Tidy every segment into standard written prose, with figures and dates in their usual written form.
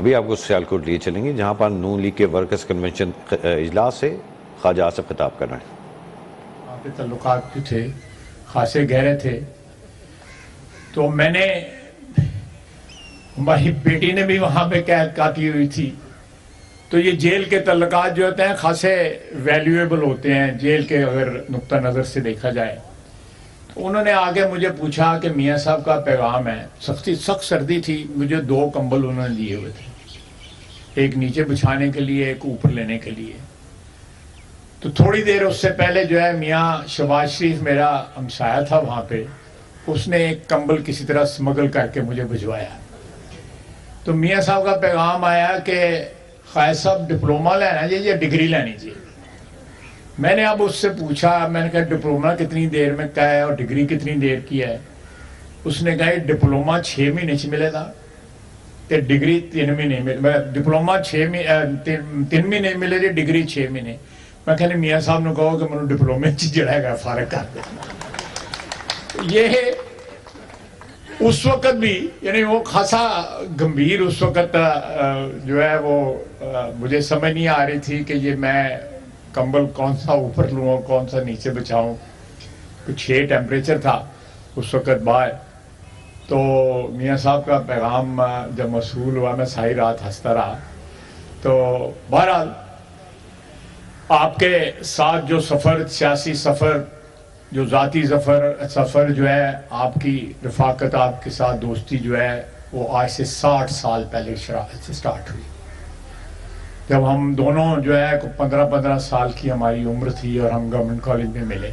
ابھی آپ کو سیالکوٹ لیے چلیں گے جہاں پر نون لیگ کے ورکرز کنونشن اجلاس سے خواجہ آصف خطاب کر رہے ہیں. وہاں پہ تعلقات بھی تھے خاصے گہرے تھے. تو میں نے ہماری بیٹی نے بھی وہاں پہ قید کاٹی ہوئی تھی. تو یہ جیل کے تعلقات جو ہوتے ہیں خاصے ویلیویبل ہوتے ہیں جیل کے اگر نقطہ نظر سے دیکھا جائے. تو انہوں نے آگے مجھے پوچھا کہ میاں صاحب کا پیغام ہے. سخت سردی تھی. مجھے 2 کمبل انہوں نے دیے ہوئے تھے, ایک نیچے بچھانے کے لیے ایک اوپر لینے کے لیے. تو تھوڑی دیر اس سے پہلے جو ہے میاں شہباز شریف میرا ہمسایہ تھا وہاں پہ, اس نے ایک کمبل کسی طرح سمگل کر کے مجھے بھجوایا. تو میاں صاحب کا پیغام آیا کہ خواجہ صاحب ڈپلوما لینا چاہیے یا ڈگری لینی چاہیے. میں نے اب اس سے پوچھا, میں نے کہا ڈپلوما کتنی دیر میں کا ہے اور ڈگری کتنی دیر کی ہے. اس نے کہا ڈپلوما 6 مہینے چ ملے گا تے ڈگری 3 مہینے ڈپلوما 3 مہینے ملے گی, ڈگری 6 مہینے. میں کہنے میاں صاحب نے کہو کہ مجھے ڈپلومے جڑا گا فارغ کر دے. یہ اس وقت بھی یعنی وہ خاصا گمبھیر اس وقت جو ہے وہ مجھے سمجھ نہیں آ رہی تھی کہ یہ میں کمبل کون سا اوپر لوں اور کون سا نیچے بچھاؤں. کچھ 6 ٹیمپریچر تھا اس وقت باہر. تو میاں صاحب کا پیغام جب موصول ہوا میں ساری رات ہنستا رہا. تو بہرحال آپ کے ساتھ جو سفر, سیاسی سفر, جو ذاتی سفر جو ہے, آپ کی رفاقت, آپ کے ساتھ دوستی جو ہے وہ آج سے 60 سال پہلے سٹارٹ ہوئی, جب ہم دونوں جو ہے 15 سال کی ہماری عمر تھی اور ہم گورنمنٹ کالج میں ملے.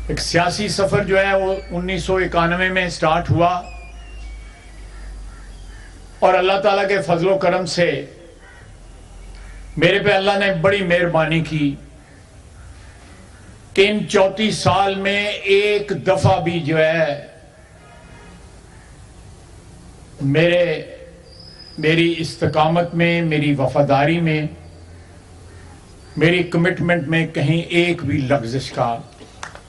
ایک سیاسی سفر جو ہے وہ 1991 میں سٹارٹ ہوا اور اللہ تعالیٰ کے فضل و کرم سے میرے پہ اللہ نے بڑی مہربانی کی کہ ان 34 سال میں ایک دفعہ بھی جو ہے میری استقامت میں, میری وفاداری میں, میری کمٹمنٹ میں کہیں ایک بھی لغزش کا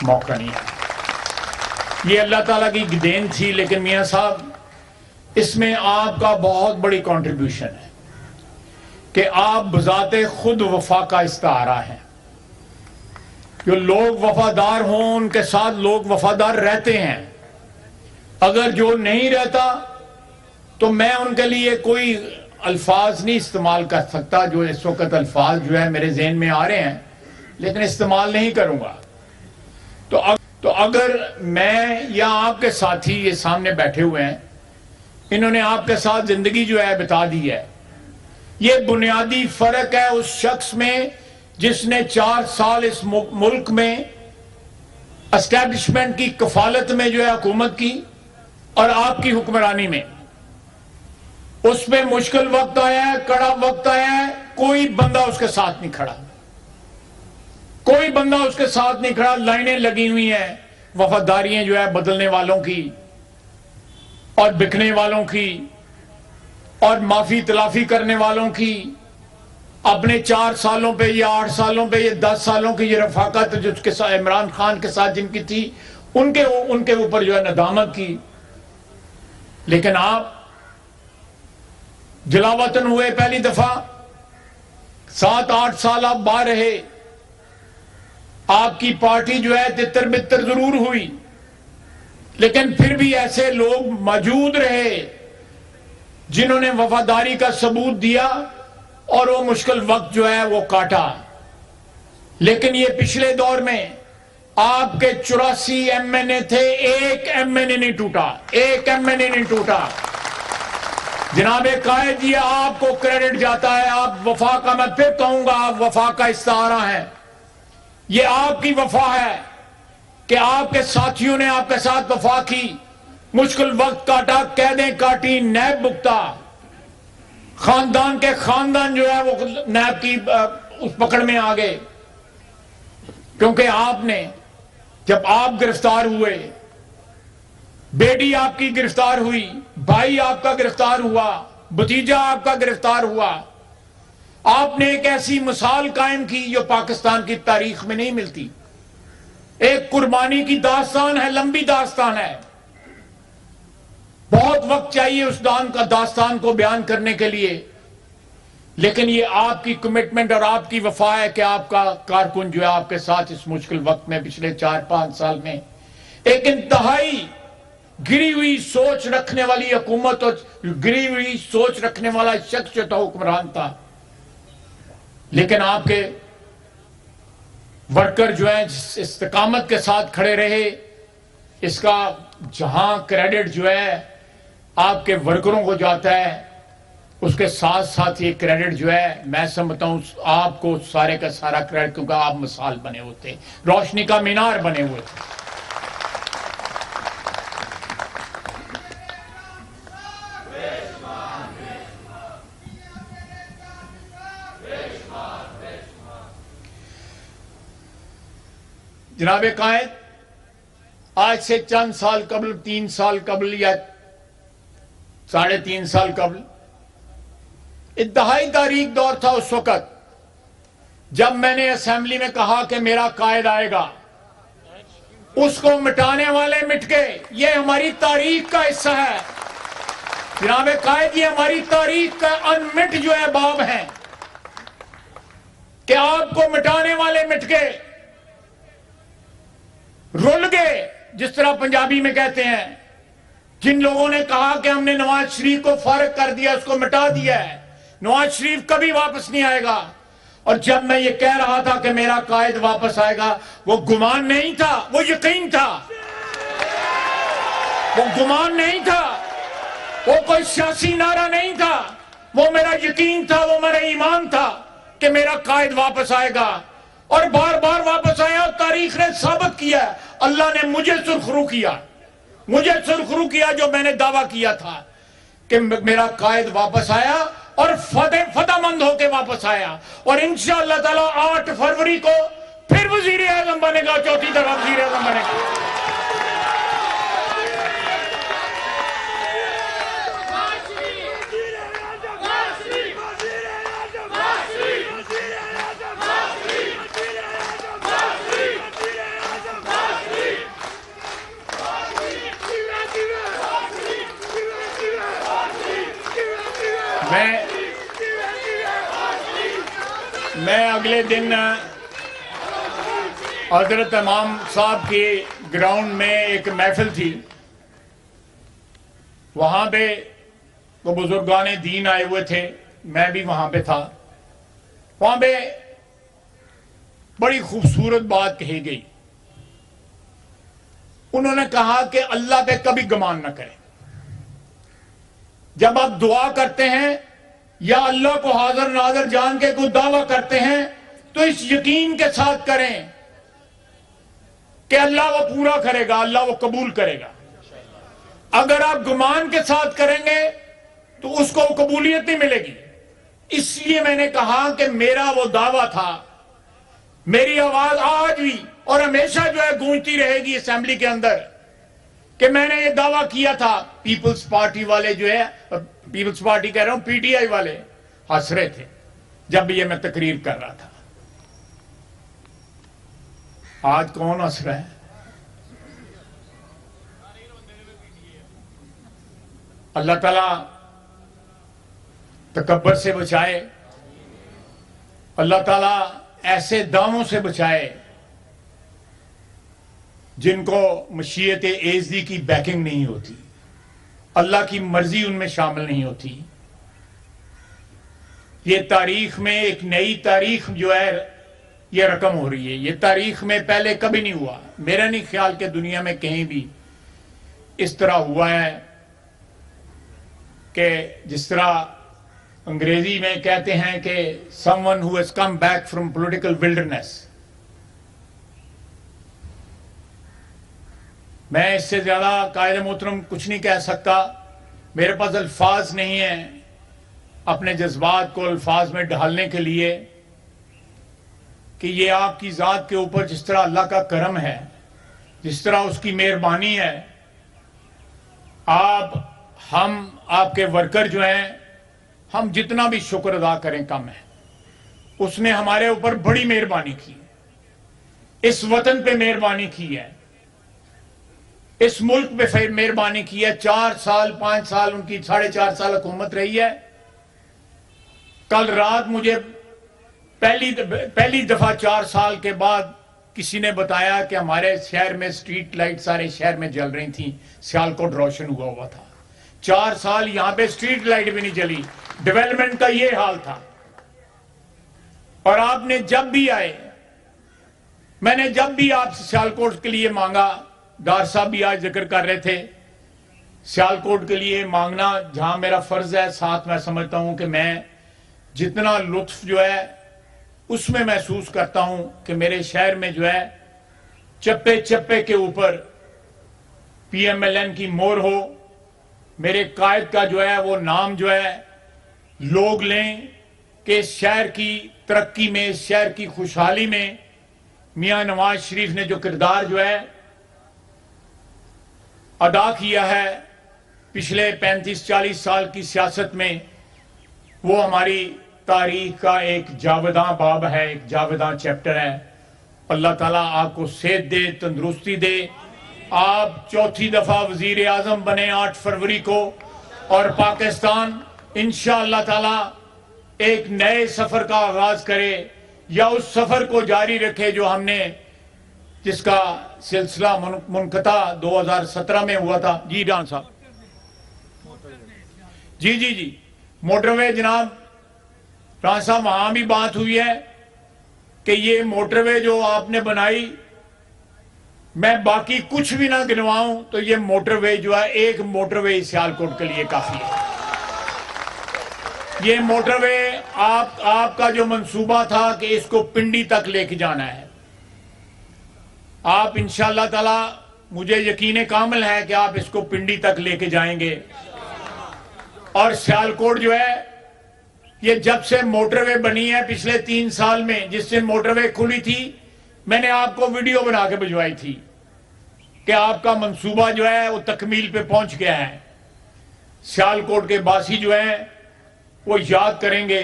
موقع نہیں آیا. یہ اللہ تعالیٰ کی دین تھی. لیکن میاں صاحب اس میں آپ کا بہت بڑی کنٹریبیوشن ہے کہ آپ بذات خود وفا کا استعارہ ہیں. جو لوگ وفادار ہوں ان کے ساتھ لوگ وفادار رہتے ہیں. اگر جو نہیں رہتا تو میں ان کے لیے کوئی الفاظ نہیں استعمال کر سکتا. جو اس وقت الفاظ جو ہے میرے ذہن میں آ رہے ہیں لیکن استعمال نہیں کروں گا. تو اگر میں یا آپ کے ساتھی یہ سامنے بیٹھے ہوئے ہیں, انہوں نے آپ کے ساتھ زندگی جو ہے بتا دی ہے, یہ بنیادی فرق ہے اس شخص میں جس نے 4 سال اس ملک میں اسٹیبلشمنٹ کی کفالت میں جو ہے حکومت کی اور آپ کی حکمرانی میں. اس میں مشکل وقت آیا ہے, کڑا وقت آیا ہے, کوئی بندہ اس کے ساتھ نہیں کھڑا, کوئی بندہ اس کے ساتھ نہیں کھڑا. لائنیں لگی ہوئی ہیں وفاداریاں جو ہے بدلنے والوں کی اور بکنے والوں کی اور معافی تلافی کرنے والوں کی. اپنے 4 سالوں پہ یا 8 سالوں پہ یا 10 سالوں کی یہ رفاقت جو اس کے ساتھ عمران خان کے ساتھ جن کی تھی ان کے اوپر جو ہے ندامت کی. لیکن آپ جلاوطن ہوئے پہلی دفعہ, 7-8 سال آپ باہر رہے. آپ کی پارٹی جو ہے تتر بتر ضرور ہوئی لیکن پھر بھی ایسے لوگ موجود رہے جنہوں نے وفاداری کا ثبوت دیا اور وہ مشکل وقت جو ہے وہ کاٹا. لیکن یہ پچھلے دور میں آپ کے 84 MNA تھے, ایک MNA نہیں ٹوٹا, ایک MNA نہیں ٹوٹا. جناب قائد یہ آپ کو کریڈٹ جاتا ہے. آپ وفا کا, میں پھر کہوں گا, آپ وفا کا استعارہ ہے. یہ آپ کی وفا ہے کہ آپ کے ساتھیوں نے آپ کے ساتھ وفا کی, مشکل وقت کاٹا, قیدیں کاٹی, نیب بکتا. خاندان کے خاندان جو ہے وہ نیب کی اس پکڑ میں آ گئے کیونکہ آپ نے, جب آپ گرفتار ہوئے, بیٹی آپ کی گرفتار ہوئی, بھائی آپ کا گرفتار ہوا, بھتیجا آپ کا گرفتار ہوا, آپ نے ایک ایسی مثال قائم کی جو پاکستان کی تاریخ میں نہیں ملتی. ایک قربانی کی داستان ہے, لمبی داستان ہے. بہت وقت چاہیے اس داستان کو بیان کرنے کے لیے، لیکن یہ آپ کی کمٹمنٹ اور آپ کی وفا ہے کہ آپ کا کارکن جو ہے آپ کے ساتھ اس مشکل وقت میں پچھلے 4-5 سال میں ایک انتہائی گری ہوئی سوچ رکھنے والی حکومت اور گری ہوئی سوچ رکھنے والا شخص جو تھا، حکمران تھا، لیکن آپ کے ورکر جو ہیں جس استقامت کے ساتھ کھڑے رہے، اس کا جہاں کریڈٹ جو ہے آپ کے ورکروں کو جاتا ہے، اس کے ساتھ ساتھ یہ کریڈٹ جو ہے میں سمجھتا ہوں آپ کو سارے کا سارا کریڈٹ، کیونکہ آپ مثال بنے ہوتے، روشنی کا مینار بنے ہوئے تھے۔ جناب قائد، آج سے چند سال قبل، 3 سال قبل یا 3.5 سال قبل، انتہائی تاریک دور تھا اس وقت جب میں نے اسمبلی میں کہا کہ میرا قائد آئے گا، اس کو مٹانے والے مٹ گئے۔ یہ ہماری تاریخ کا حصہ ہے جناب قائد، یہ ہماری تاریخ کا انمٹ جو ہے باب ہیں کہ آپ کو مٹانے والے مٹ گئے، رول گئے، جس طرح پنجابی میں کہتے ہیں۔ جن لوگوں نے کہا کہ ہم نے نواز شریف کو فارغ کر دیا، اس کو مٹا دیا ہے، نواز شریف کبھی واپس نہیں آئے گا۔ اور جب میں یہ کہہ رہا تھا کہ میرا قائد واپس آئے گا، وہ گمان نہیں تھا، وہ یقین تھا۔ وہ گمان نہیں تھا، وہ کوئی سیاسی نعرہ نہیں تھا، وہ میرا یقین تھا، وہ میرا ایمان تھا کہ میرا قائد واپس آئے گا، اور بار بار واپس آیا۔ اور تاریخ نے ثابت کیا، اللہ نے مجھے سرخرو کیا، مجھے سرخرو کیا جو میں نے دعویٰ کیا تھا کہ میرا قائد واپس آیا اور فتح مند ہو کے واپس آیا، اور انشاءاللہ تعالی 8 فروری کو پھر وزیر اعظم بنے گا، چوتھی دفعہ وزیر اعظم بنے گا۔ میں اگلے دن حضرت امام صاحب کے گراؤنڈ میں ایک محفل تھی، وہاں پہ وہ بزرگان دین آئے ہوئے تھے، میں بھی وہاں پہ تھا۔ وہاں پہ بڑی خوبصورت بات کہی گئی۔ انہوں نے کہا کہ اللہ پہ کبھی گمان نہ کریں، جب آپ دعا کرتے ہیں یا اللہ کو حاضر ناظر جان کے کوئی دعویٰ کرتے ہیں تو اس یقین کے ساتھ کریں کہ اللہ وہ پورا کرے گا، اللہ وہ قبول کرے گا۔ اگر آپ گمان کے ساتھ کریں گے تو اس کو قبولیت نہیں ملے گی۔ اس لیے میں نے کہا کہ میرا وہ دعویٰ تھا، میری آواز آج بھی اور ہمیشہ جو ہے گونجتی رہے گی اسمبلی کے اندر، کہ میں نے یہ دعویٰ کیا تھا۔ پیپلز پارٹی والے جو ہے، پیپلز پارٹی کہہ رہا ہوں، پی ٹی آئی والے ہنس رہے تھے جب یہ میں تقریر کر رہا تھا۔ آج کون ہنس رہا ہے؟ اللہ تعالیٰ تکبر سے بچائے، اللہ تعالیٰ ایسے داموں سے بچائے جن کو مشیت ایزدی کی بیکنگ نہیں ہوتی، اللہ کی مرضی ان میں شامل نہیں ہوتی۔ یہ تاریخ میں ایک نئی تاریخ جو ہے یہ رقم ہو رہی ہے۔ یہ تاریخ میں پہلے کبھی نہیں ہوا، میرا نہیں خیال کہ دنیا میں کہیں بھی اس طرح ہوا ہے کہ جس طرح انگریزی میں کہتے ہیں کہ someone who has come back from political wilderness۔ میں اس سے زیادہ قائد محترم کچھ نہیں کہہ سکتا، میرے پاس الفاظ نہیں ہیں اپنے جذبات کو الفاظ میں ڈھالنے کے لیے کہ یہ آپ کی ذات کے اوپر جس طرح اللہ کا کرم ہے، جس طرح اس کی مہربانی ہے، ہم آپ کے ورکر جو ہیں، ہم جتنا بھی شکر ادا کریں کم ہے۔ اس نے ہمارے اوپر بڑی مہربانی کی، اس وطن پہ مہربانی کی ہے۔ اس ملک پہ مہربانی کی ہے. 4 سال 5 سال ان کی 4.5 سال حکومت رہی ہے. کل رات مجھے پہلی دفعہ 4 سال کے بعد کسی نے بتایا کہ ہمارے شہر میں سٹریٹ لائٹ سارے شہر میں جل رہی تھیں, سیالکوٹ روشن ہوا تھا. 4 سال یہاں پہ سٹریٹ لائٹ بھی نہیں جلی. ڈیولپمنٹ کا یہ حال تھا. اور آپ نے جب بھی آئے, میں نے جب بھی آپ سے سیالکوٹ کے لیے مانگا, ڈار صاحب بھی آج ذکر کر رہے تھے, سیالکوٹ کے لیے مانگنا جہاں میرا فرض ہے, ساتھ میں سمجھتا ہوں کہ میں جتنا لطف جو ہے اس میں محسوس کرتا ہوں کہ میرے شہر میں جو ہے چپے چپے کے اوپر پی ایم ایل این کی مور ہو, میرے قائد کا جو ہے وہ نام جو ہے لوگ لیں کہ شہر کی ترقی میں, شہر کی خوشحالی میں میاں نواز شریف نے جو کردار جو ہے ادا کیا ہے پچھلے 35-40 سال کی سیاست میں, وہ ہماری تاریخ کا ایک جاوداں باب ہے, ایک جاوداں چیپٹر ہے. اللہ تعالیٰ آپ کو صحت دے, تندرستی دے. آپ 4تھی دفعہ وزیر اعظم بنے 8 فروری کو, اور پاکستان انشاءاللہ تعالیٰ ایک نئے سفر کا آغاز کرے, یا اس سفر کو جاری رکھے جو ہم نے, جس کا سلسلہ منقطع 2017 میں ہوا تھا. جی ڈان صاحب, جی موٹر وے جناب ڈان صاحب, وہاں بھی بات ہوئی ہے کہ یہ موٹر وے جو آپ نے بنائی, میں باقی کچھ بھی نہ گنواؤں تو یہ موٹر وے جو ہے, ایک موٹر وے سیالکوٹ کے لیے کافی ہے. یہ موٹر وے آپ کا جو منصوبہ تھا کہ اس کو پنڈی تک لے کے جانا ہے, آپ انشاءاللہ تعالی, مجھے یقین کامل ہے کہ آپ اس کو پنڈی تک لے کے جائیں گے. اور سیالکوٹ جو ہے, یہ جب سے موٹر وے بنی ہے پچھلے 3 سال میں, جس سے موٹر وے کھلی تھی, میں نے آپ کو ویڈیو بنا کے بھجوائی تھی کہ آپ کا منصوبہ جو ہے وہ تکمیل پہ پہنچ گیا ہے. سیالکوٹ کے باسی جو ہیں وہ یاد کریں گے.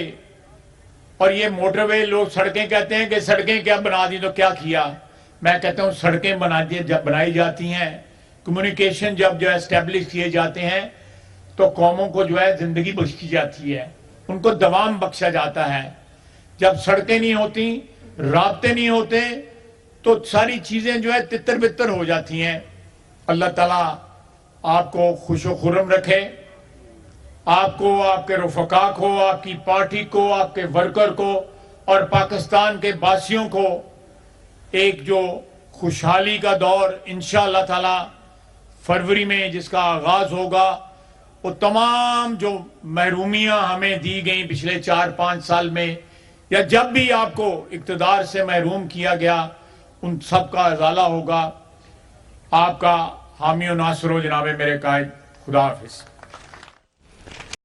اور یہ موٹر وے, لوگ سڑکیں کہتے ہیں کہ سڑکیں کیا بنا دی تو کیا کیا, میں کہتا ہوں سڑکیں جب بنائی جاتی ہیں, کمیونیکیشن جب جو ہے اسٹیبلش کیے جاتے ہیں, تو قوموں کو جو ہے زندگی بخشی جاتی ہے, ان کو دوام بخشا جاتا ہے. جب سڑکیں نہیں ہوتی, رابطے نہیں ہوتے, تو ساری چیزیں جو ہے تتر بتر ہو جاتی ہیں. اللہ تعالیٰ آپ کو خوش و خرم رکھے, آپ کو, آپ کے رفقا کو, آپ کی پارٹی کو, آپ کے ورکر کو, اور پاکستان کے باسیوں کو ایک جو خوشحالی کا دور انشاءاللہ تعالی فروری میں جس کا آغاز ہوگا, وہ تمام جو محرومیاں ہمیں دی گئیں پچھلے 4-5 سال میں, یا جب بھی آپ کو اقتدار سے محروم کیا گیا, ان سب کا ازالہ ہوگا. آپ کا حامی و ناصر ہو جناب میرے قائد. خدا حافظ.